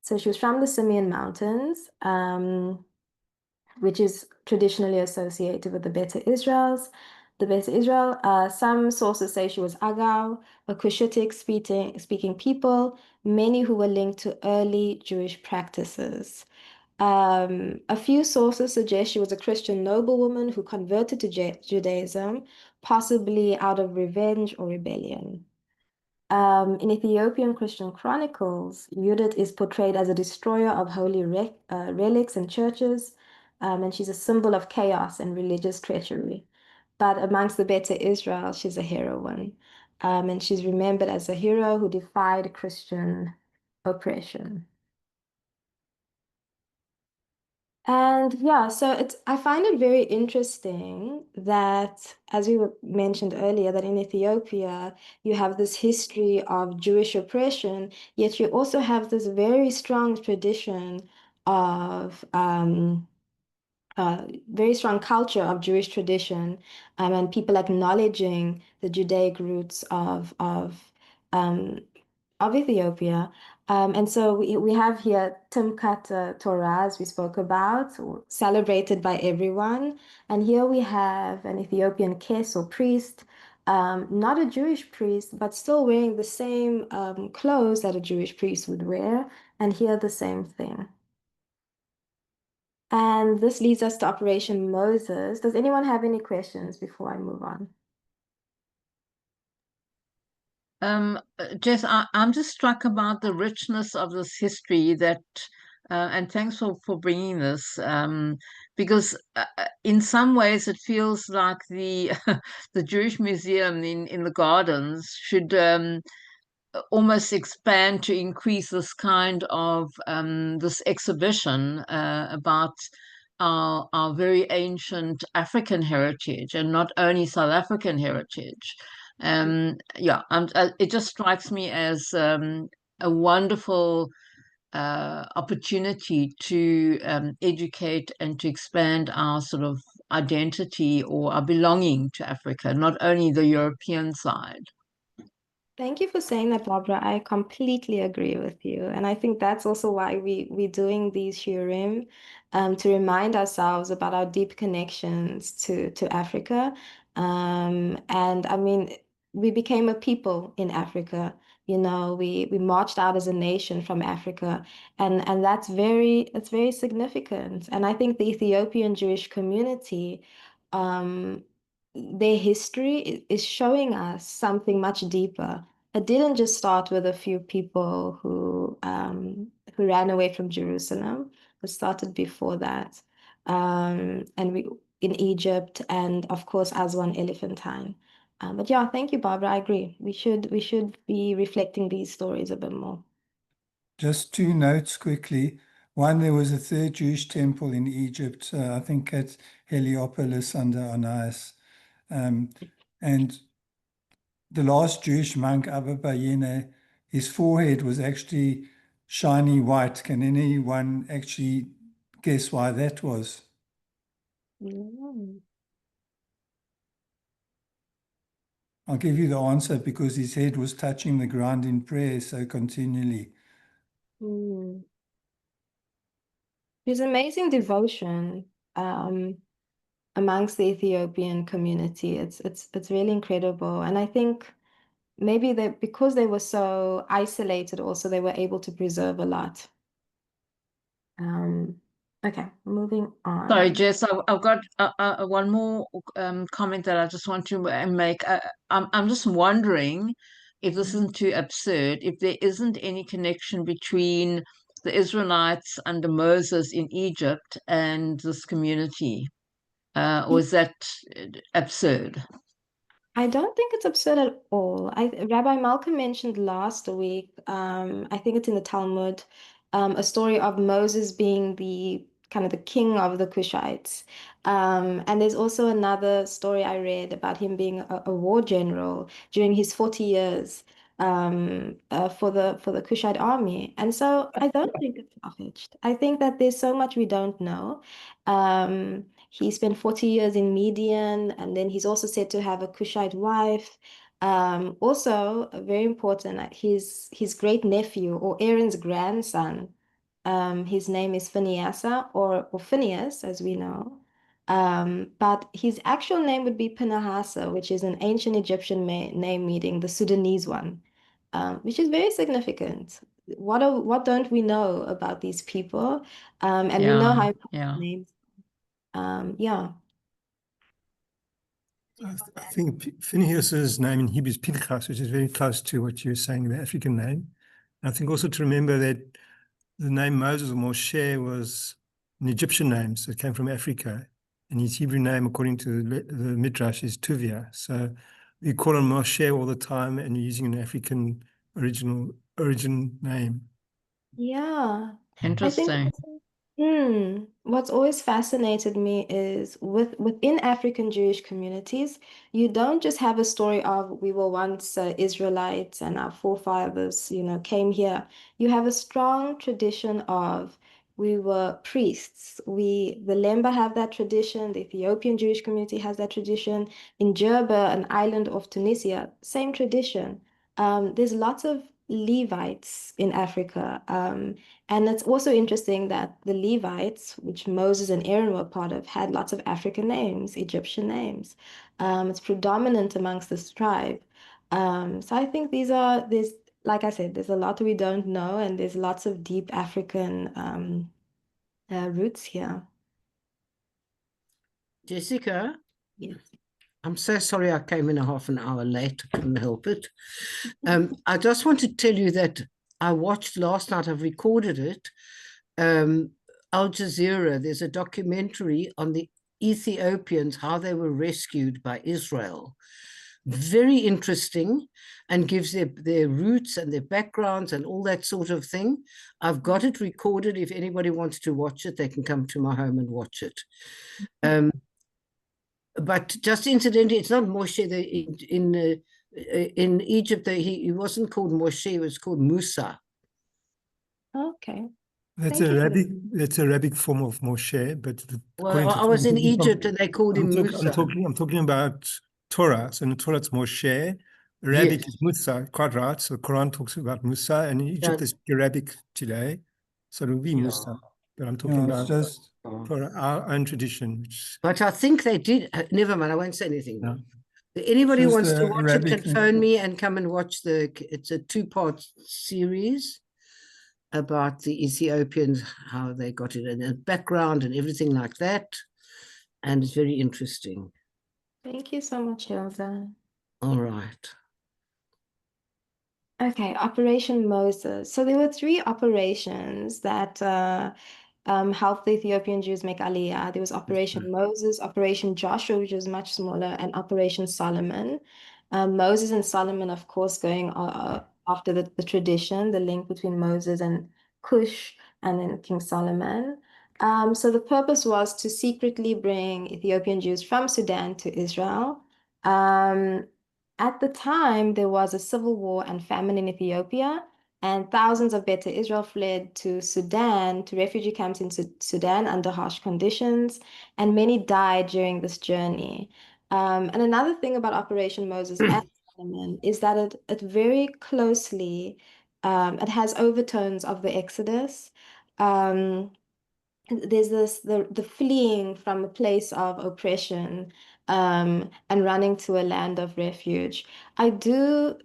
[SPEAKER 1] So she was from the Simeon Mountains, which is traditionally associated with the Beta Israels. the Beta Israel. Some sources say she was Agau, a Cushitic speaking people, many who were linked to early Jewish practices. A few sources suggest she was a Christian noblewoman who converted to Judaism, possibly out of revenge or rebellion. In Ethiopian Christian chronicles, Judith is portrayed as a destroyer of holy relics and churches, and she's a symbol of chaos and religious treachery. But amongst the Beta Israel, she's a heroine, and she's remembered as a hero who defied Christian oppression. And yeah, so I find it very interesting that, as we mentioned earlier, that in Ethiopia you have this history of Jewish oppression, yet you also have this very strong tradition of very strong culture of Jewish tradition, and people acknowledging the Judaic roots um, of Ethiopia. And so we have here Timkat Torah, as we spoke about, celebrated by everyone. And here we have an Ethiopian kes or priest, not a Jewish priest, but still wearing the same clothes that a Jewish priest would wear. And here the same thing. And this leads us to Operation Moses. Does anyone have any questions before I move on?
[SPEAKER 3] Jess, I'm just struck about the richness of this history and thanks for bringing this, because in some ways it feels like the the Jewish Museum in the gardens should almost expand to increase this kind of this exhibition about our very ancient African heritage and not only South African heritage. Yeah, it just strikes me as a wonderful opportunity to educate and to expand our sort of identity or our belonging to Africa, not only the European side.
[SPEAKER 1] Thank you for saying that, Barbara. I completely agree with you. And I think that's also why we're doing these shiurim, to remind ourselves about our deep connections to Africa. And I mean, we became a people in Africa. You know, we marched out as a nation from Africa, and that's very significant. And I think the Ethiopian Jewish community, um, their history is showing us something much deeper. It didn't just start with a few people who ran away from Jerusalem. It started before that, and we in Egypt, and of course Aswan Elephantine. But yeah, thank you, Barbara. I agree. We should be reflecting these stories a bit more.
[SPEAKER 4] Just two notes quickly. One, there was a third Jewish temple in Egypt, I think at Heliopolis under Onias. And the last Jewish monk, Abba Bayene, his forehead was actually shiny white. Can anyone actually guess why that was?
[SPEAKER 1] Mm.
[SPEAKER 4] I'll give you the answer: because his head was touching the ground in prayer so continually.
[SPEAKER 1] Mm. There's amazing devotion amongst the Ethiopian community. It's really incredible. And I think maybe because they were so isolated also, they were able to preserve a lot. Okay, moving
[SPEAKER 3] Sorry,
[SPEAKER 1] on.
[SPEAKER 3] Jess, I've got one more comment that I just want to make. I'm just wondering if this isn't too absurd, if there isn't any connection between the Israelites under Moses in Egypt and this community, or is that absurd?
[SPEAKER 1] I don't think it's absurd at all. Rabbi Malcolm mentioned last week, I think it's in the Talmud, a story of Moses being the kind of the king of the Cushites. And there's also another story I read about him being a war general during his 40 years for the Cushite army. And so I don't think it's far-fetched. I think that there's so much we don't know. He spent 40 years in Midian, and then he's also said to have a Cushite wife. Also, very important, his great nephew or Aaron's grandson, his name is Phinehas or Phineas, as we know. But his actual name would be Pinahasa, which is an ancient Egyptian name meaning the Sudanese one, which is very significant. What don't we know about these people? And we know how important names. Yeah.
[SPEAKER 2] I think Phinehas's name in Hebrew is Pinchas, which is very close to what you're saying, the African name. And I think also to remember that the name Moses or Moshe was an Egyptian name, so it came from Africa. And his Hebrew name, according to the Midrash, is Tuvia. So we call him Moshe all the time, and you're using an African origin name.
[SPEAKER 1] Yeah.
[SPEAKER 3] Interesting.
[SPEAKER 1] What's always fascinated me is within African Jewish communities, you don't just have a story of we were once Israelites and our forefathers, came here. You have a strong tradition of we were priests. The Lemba have that tradition. The Ethiopian Jewish community has that tradition. In Jerba, an island of Tunisia, same tradition. There's lots of Levites in Africa. And it's also interesting that the Levites, which Moses and Aaron were part of, had lots of African names, Egyptian names. It's predominant amongst this tribe. So I think there's, like I said, there's a lot we don't know, and there's lots of deep African roots here.
[SPEAKER 7] Jessica,
[SPEAKER 1] Yes.
[SPEAKER 7] I'm so sorry I came in a half an hour late. I couldn't help it. I just want to tell you that I watched last night, I've recorded it, Al Jazeera, there's a documentary on the Ethiopians, how they were rescued by Israel. Very interesting, and gives their roots and their backgrounds and all that sort of thing. I've got it recorded. If anybody wants to watch it, they can come to my home and watch it. But just incidentally, it's not Moshe. In Egypt, he wasn't called Moshe, he was called Musa.
[SPEAKER 1] Okay.
[SPEAKER 2] That's
[SPEAKER 1] Thank you for
[SPEAKER 2] that's Arabic form of Moshe, but
[SPEAKER 7] Well, I was in Egypt and they called him Musa.
[SPEAKER 2] I'm talking about Torah. So in the Torah it's Moshe. Arabic is Musa, quite right. So the Quran talks about Musa, and in Egypt they speak Arabic today. So it will be Musa. But I'm talking about Torah, our own tradition.
[SPEAKER 7] But I think they did. Never mind, I won't say anything.
[SPEAKER 2] No.
[SPEAKER 7] Anybody
[SPEAKER 4] Just
[SPEAKER 7] wants to watch
[SPEAKER 4] Arabic
[SPEAKER 7] it can phone me and come and watch it's a 2-part series about the Ethiopians, how they got it, and the background and everything like that. And it's very interesting.
[SPEAKER 1] Thank you so much, Hilda.
[SPEAKER 7] All right.
[SPEAKER 1] Okay, Operation Moses. So there were 3 operations that helped the Ethiopian Jews make Aliyah. There was Operation Moses, Operation Joshua, which was much smaller, and Operation Solomon. Moses and Solomon, of course, going after the tradition, the link between Moses and Cush, and then King Solomon. So the purpose was to secretly bring Ethiopian Jews from Sudan to Israel. At the time, there was a civil war and famine in Ethiopia, and thousands of Beta Israel fled to Sudan, to refugee camps in Sudan under harsh conditions, and many died during this journey. And another thing about Operation Moses and Solomon is that it very closely, it has overtones of the Exodus. There's the fleeing from a place of oppression, and running to a land of refuge. I do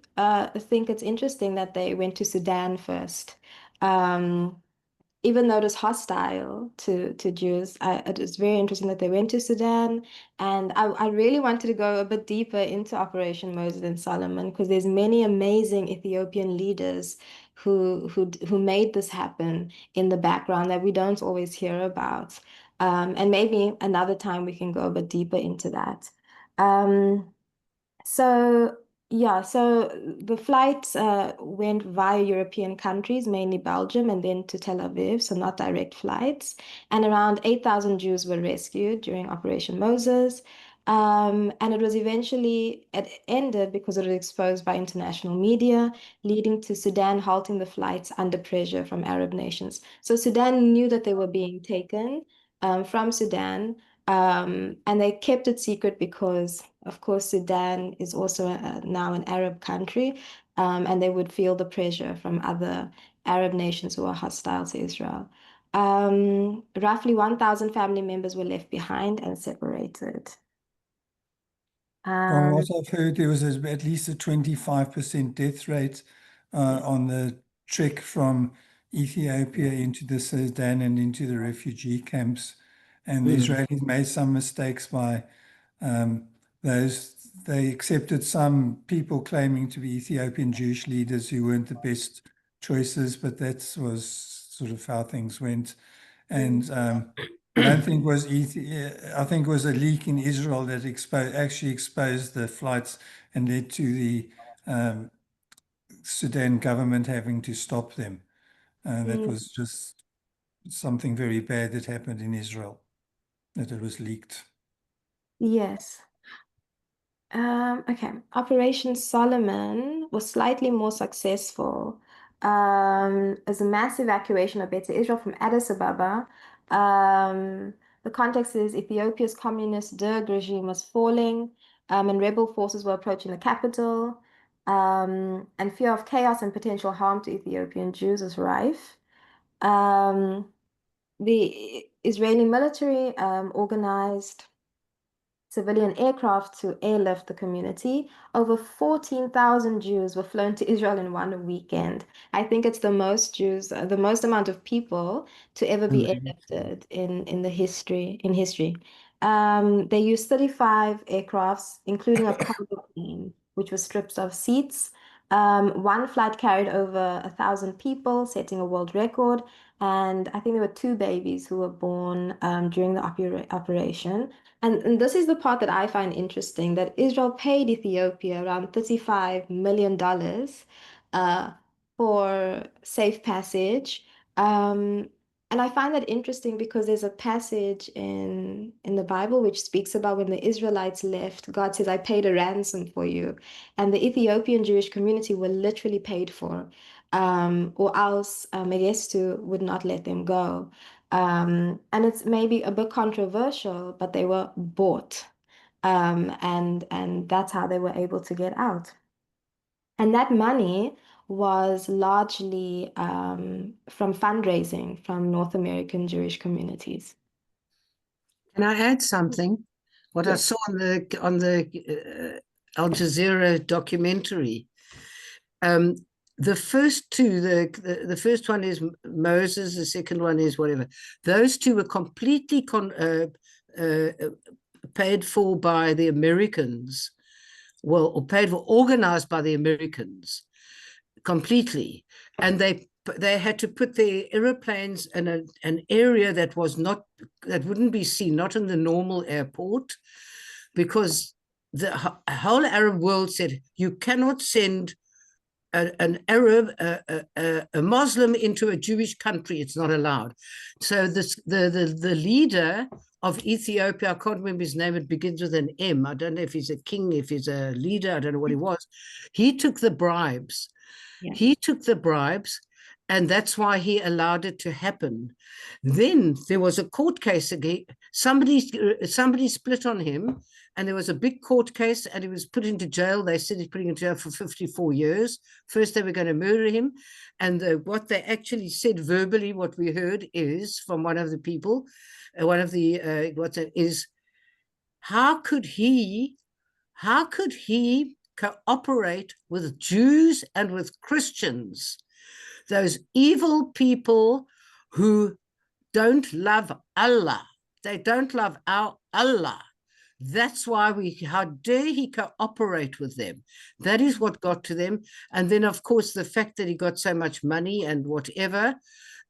[SPEAKER 1] think it's interesting that they went to Sudan first. Even though it was hostile to Jews, it was very interesting that they went to Sudan. And I really wanted to go a bit deeper into Operation Moses and Solomon, because there's many amazing Ethiopian leaders who made this happen in the background that we don't always hear about. And maybe another time we can go a bit deeper into that. So yeah, so the flights went via European countries, mainly Belgium, and then to Tel Aviv, so not direct flights. And around 8,000 Jews were rescued during Operation Moses. And it ended because it was exposed by international media, leading to Sudan halting the flights under pressure from Arab nations. So Sudan knew that they were being taken from Sudan. And they kept it secret because, of course, Sudan is also now an Arab country, and they would feel the pressure from other Arab nations who are hostile to Israel. Roughly 1,000 family members were left behind and separated.
[SPEAKER 4] From what I've heard, there was at least a 25% death rate on the trek from Ethiopia into the Sudan and into the refugee camps. And the Israelis made some mistakes by they accepted some people claiming to be Ethiopian Jewish leaders who weren't the best choices, but that was sort of how things went. And I don't think it was I think it was a leak in Israel that actually exposed the flights and led to the Sudan government having to stop them. That was just something very bad that happened in Israel, that it was leaked.
[SPEAKER 1] Yes. Okay. Operation Solomon was slightly more successful. As a mass evacuation of Beta Israel from Addis Ababa. The context is Ethiopia's communist Derg regime was falling, and rebel forces were approaching the capital, and fear of chaos and potential harm to Ethiopian Jews is rife. The Israeli military organized civilian aircraft to airlift the community. Over 14,000 Jews were flown to Israel in one weekend. I think it's the most Jews, the most amount of people to ever be airlifted in history. They used 35 aircrafts, including a cargo plane, which was stripped of seats. One flight carried over 1,000 people, setting a world record. And I think there were 2 babies who were born during the operation. And this is the part that I find interesting, that Israel paid Ethiopia around $35 million for safe passage. And I find that interesting because there's a passage in the Bible which speaks about when the Israelites left, God says, I paid a ransom for you. And the Ethiopian Jewish community were literally paid for, or else Mengistu would not let them go. And it's maybe a bit controversial, but they were bought. And that's how they were able to get out. And that money was largely from fundraising from North American Jewish communities.
[SPEAKER 7] Can I add something? What I
[SPEAKER 1] Yes.
[SPEAKER 7] saw on the Al Jazeera documentary. The first 2, the first one is Moses, the second one is whatever. Those 2 were completely paid for by the Americans, well, or paid for, organized by the Americans completely. And they had to put their aeroplanes in an area that wouldn't be seen, not in the normal airport, because the whole Arab world said, you cannot send an Arab, a Muslim into a Jewish country. It's not allowed. So the leader of Ethiopia, I can't remember his name, it begins with an M. I don't know if he's a king, if he's a leader, I don't know what he was. He took the bribes.
[SPEAKER 1] Yeah.
[SPEAKER 7] He took the bribes, and that's why he allowed it to happen. Then there was a court case again. Somebody split on him, and there was a big court case, and he was put into jail. They said he's putting in jail for 54 years. First, they were going to murder him. And what they actually said verbally, what we heard is from one of the people, is how could he cooperate with Jews and with Christians, those evil people who don't love Allah. They don't love our Allah. That's why how dare he cooperate with them? That is what got to them. And then, of course, the fact that he got so much money and whatever.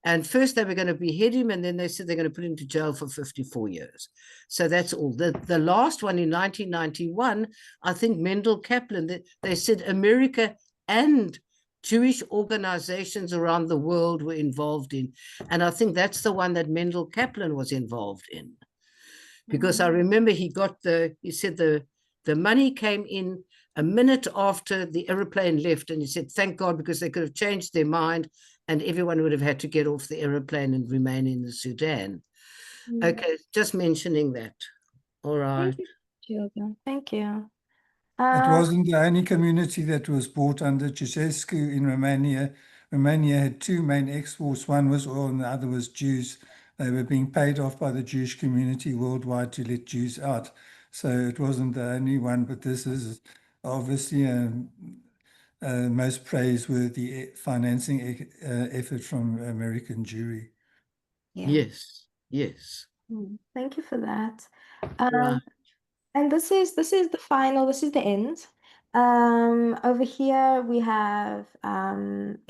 [SPEAKER 7] And first they were going to behead him, and then they said they're going to put him to jail for 54 years. So that's all. The last one in 1991, I think Mendel Kaplan, they said America and Jewish organizations around the world were involved in. And I think that's the one that Mendel Kaplan was involved in. Because I remember he said the money came in a minute after the aeroplane left, and he said, thank God, because they could have changed their mind and everyone would have had to get off the aeroplane and remain in the Sudan. Okay, just mentioning that. All right.
[SPEAKER 1] Thank you, Gilda. Thank you.
[SPEAKER 4] It wasn't the only community that was bought under Ceausescu in Romania. Romania had two main exports. One was oil and the other was Jews. They were being paid off by the Jewish community worldwide to let Jews out. So it wasn't the only one, but this is obviously most praiseworthy financing effort from American Jewry.
[SPEAKER 1] Yeah.
[SPEAKER 7] Yes, yes.
[SPEAKER 1] Thank you for that.
[SPEAKER 7] Right.
[SPEAKER 1] And this is the final, this is the end. Over here we have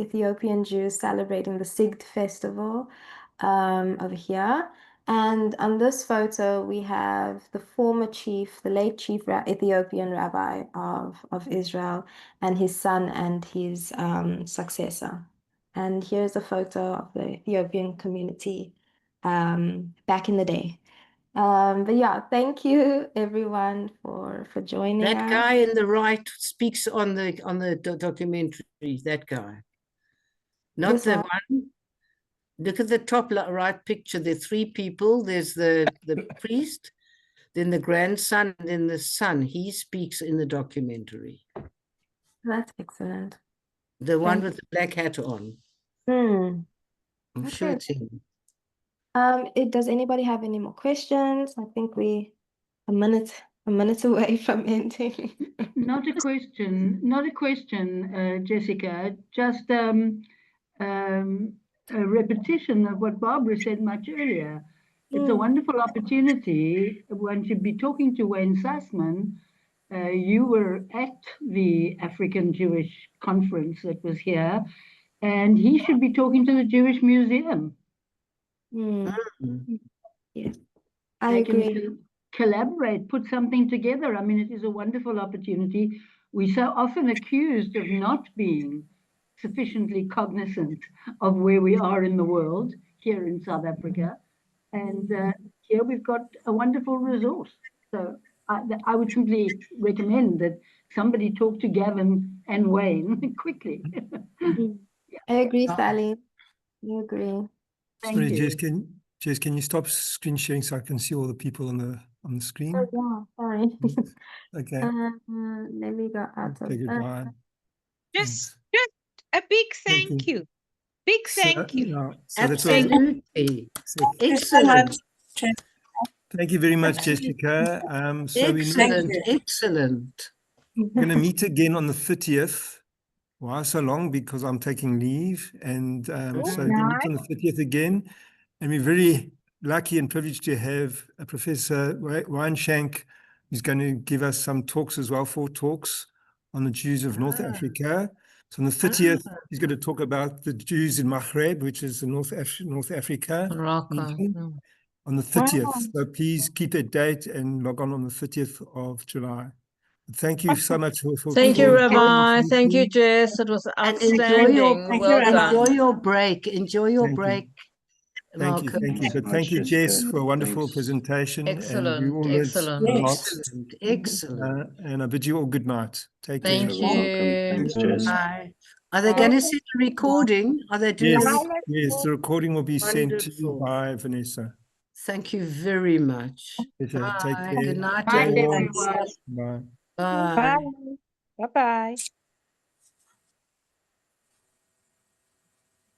[SPEAKER 1] Ethiopian Jews celebrating the Sigd festival over here. And on this photo we have the former chief, the late chief Ethiopian rabbi of Israel, and his son and his successor. And here's a photo of the Ethiopian community back in the day. But yeah, thank you everyone for joining
[SPEAKER 7] That
[SPEAKER 1] us.
[SPEAKER 7] guy in the right speaks on the documentary, that guy. Not
[SPEAKER 1] This
[SPEAKER 7] the
[SPEAKER 1] one?
[SPEAKER 7] one. Look at the top right picture. There are three people. There's the priest, then the grandson, and then the son. He speaks in the documentary.
[SPEAKER 1] That's excellent.
[SPEAKER 7] The one
[SPEAKER 1] Thank
[SPEAKER 7] with the black hat on.
[SPEAKER 1] Hmm.
[SPEAKER 7] I'm sure
[SPEAKER 1] Okay.
[SPEAKER 7] it's him.
[SPEAKER 1] Does anybody have any more questions? I think we a minute away from ending.
[SPEAKER 8] Not a question, Jessica, just a repetition of what Barbara said much earlier. It's a wonderful opportunity. One should be talking to Wayne Sussman. You were at the African Jewish conference that was here, and he should be talking to the Jewish Museum.
[SPEAKER 1] Yeah, I
[SPEAKER 8] They
[SPEAKER 1] agree.
[SPEAKER 8] can collaborate, put something together. I mean, it is a wonderful opportunity. We're so often accused of not being sufficiently cognizant of where we are in the world here in South Africa. And here we've got a wonderful resource. So I would simply recommend that somebody talk to Gavin and Wayne quickly.
[SPEAKER 1] I agree, Sally. I agree.
[SPEAKER 8] Thank
[SPEAKER 2] Sorry,
[SPEAKER 8] you.
[SPEAKER 2] Jess, can you stop screen sharing so I can see all the people on the screen?
[SPEAKER 1] Oh yeah, sorry.
[SPEAKER 2] Okay.
[SPEAKER 1] Let me go out of
[SPEAKER 2] Say goodbye.
[SPEAKER 5] Just a big thank you. Big thank you.
[SPEAKER 2] Yeah, so that's all.
[SPEAKER 7] Absolutely.
[SPEAKER 2] So
[SPEAKER 7] Excellent.
[SPEAKER 2] thank you very much, Jessica. So
[SPEAKER 7] Excellent.
[SPEAKER 2] we're going to meet again on the 30th. Why so long? Because I'm taking leave, and so we're going to meet on the 30th again. And we're very lucky and privileged to have a Professor Weinshank, who's going to give us some talks as well, 4 talks on the Jews of North Africa. So on the 30th, he's going to talk about the Jews in Maghreb, which is the North Africa
[SPEAKER 3] Morocco.
[SPEAKER 2] region, on the 30th. So please keep that date and log on the 30th of July. Thank you so much for
[SPEAKER 3] Thank you,
[SPEAKER 2] calling.
[SPEAKER 3] Rabbi. Thank you, Jess. It was
[SPEAKER 7] And enjoy your
[SPEAKER 3] outstanding. Well done.
[SPEAKER 7] break. Enjoy your
[SPEAKER 2] Thank you.
[SPEAKER 7] break,
[SPEAKER 2] Thank you,
[SPEAKER 7] Malcolm.
[SPEAKER 2] thank you. But
[SPEAKER 6] much,
[SPEAKER 2] thank you, Jess,
[SPEAKER 6] Jessica.
[SPEAKER 2] for a wonderful
[SPEAKER 6] Thanks.
[SPEAKER 2] presentation. And we
[SPEAKER 3] Excellent,
[SPEAKER 2] all learned
[SPEAKER 3] excellent.
[SPEAKER 2] a lot.
[SPEAKER 7] Excellent. Excellent.
[SPEAKER 2] And I bid you all good night. Take care.
[SPEAKER 3] Thank
[SPEAKER 6] You're welcome.
[SPEAKER 3] you.
[SPEAKER 6] Thanks, Jess.
[SPEAKER 7] Bye. Are they going to send a recording? Are they doing
[SPEAKER 2] Yes,
[SPEAKER 7] a
[SPEAKER 2] yes, the recording will be sent to you
[SPEAKER 7] Wonderful.
[SPEAKER 2] by Vanessa.
[SPEAKER 7] Thank you very much.
[SPEAKER 2] Pleasure. Take
[SPEAKER 7] Bye.
[SPEAKER 2] care.
[SPEAKER 7] Good night,
[SPEAKER 8] Bye,
[SPEAKER 7] everyone.
[SPEAKER 8] everyone.
[SPEAKER 2] Bye.
[SPEAKER 7] Bye.
[SPEAKER 5] Bye-bye.